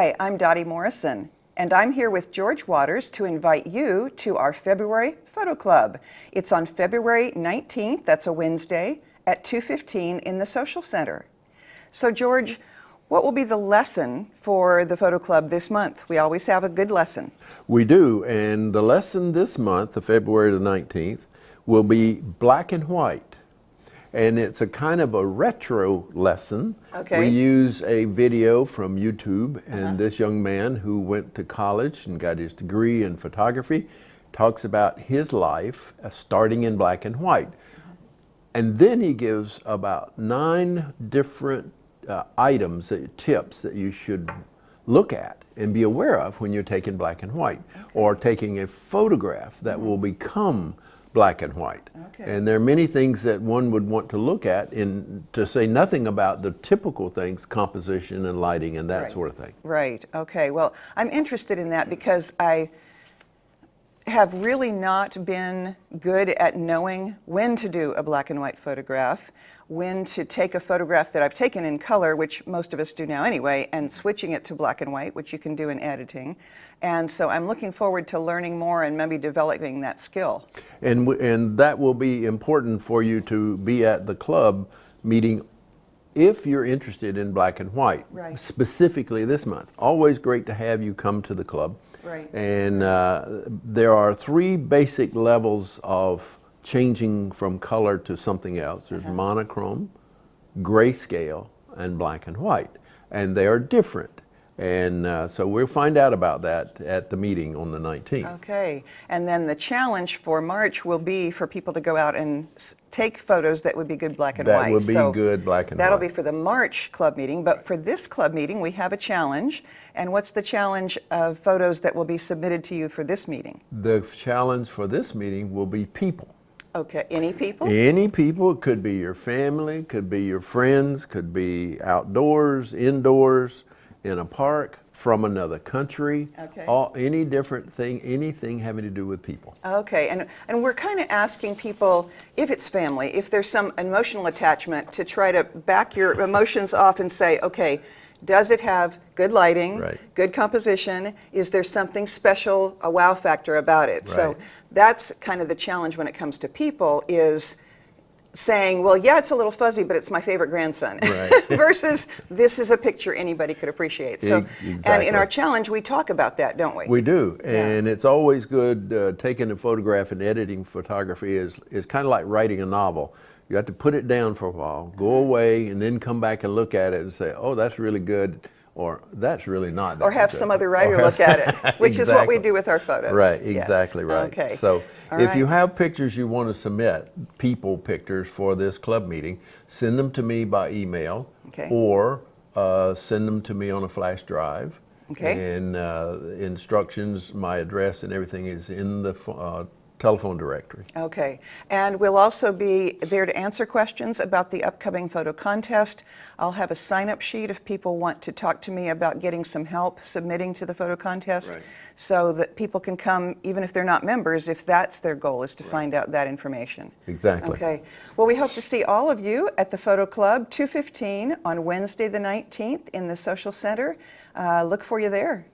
Hi, I'm Dottie Morrison, and I'm here with George Waters to invite you to our February Photo Club. It's on February 19th, that's a Wednesday, at 2:15 in the Social Center. So George, what will be the lesson for the Photo Club this month? We always have a good lesson. We do, and the lesson this month, of February the 19th, will be black and white. And it's a kind of a retro lesson. Okay. We use a video from YouTube, and this young man who went to college and got his degree in photography talks about his life starting in black and white. And then he gives about 9 different items, tips that you should look at and be aware of when you're taking black and white, or taking a photograph that will become black and white. And there are many things that one would want to look at, to say nothing about the typical things, composition and lighting and that sort of thing. Right, okay. Well, I'm interested in that because I have really not been good at knowing when to do a black and white photograph, when to take a photograph that I've taken in color, which most of us do now anyway, and switching it to black and white, which you can do in editing. And so I'm looking forward to learning more and maybe developing that skill. And that will be important for you to be at the club meeting if you're interested in black and white, specifically this month. Always great to have you come to the club. And there are 3 basic levels of changing from color to something else. There's monochrome, grayscale, and black and white. And they are different. And so we'll find out about that at the meeting on the 19th. Okay, and then the challenge for March will be for people to go out and take photos that would be good black and white. That would be good black and white. That'll be for the March club meeting, but for this club meeting we have a challenge. And what's the challenge of photos that will be submitted to you for this meeting? The challenge for this meeting will be people. Okay, any people? Any people. It could be your family, could be your friends, could be outdoors, indoors, in a park, from another country, any different thing, anything having to do with people. Okay, and we're kind of asking people, if it's family, if there's some emotional attachment, to try to back your emotions off and say, okay, does it have good lighting, good composition? Is there something special, a wow factor about it? So that's kind of the challenge when it comes to people, is saying, well, yeah, it's a little fuzzy, but it's my favorite grandson, versus this is a picture anybody could appreciate. So, and in our challenge, we talk about that, don't we? We do, and it's always good. Taking a photograph and editing photography is kind of like writing a novel. You have to put it down for a while, go away, and then come back and look at it and say, oh, that's really good, or that's really not. Or have some other writer look at it, which is what we do with our photos. Right, exactly right. Okay. So if you have pictures you want to submit, people pictures for this club meeting, send them to me by email, or send them to me on a flash drive. And instructions, my address and everything is in the telephone directory. Okay, and we'll also be there to answer questions about the upcoming photo contest. I'll have a sign-up sheet if people want to talk to me about getting some help submitting to the photo contest, so that people can come, even if they're not members, if that's their goal, is to find out that information. Exactly. Okay, well, we hope to see all of you at the Photo Club, 2:15 on Wednesday the 19th in the Social Center. Look for you there.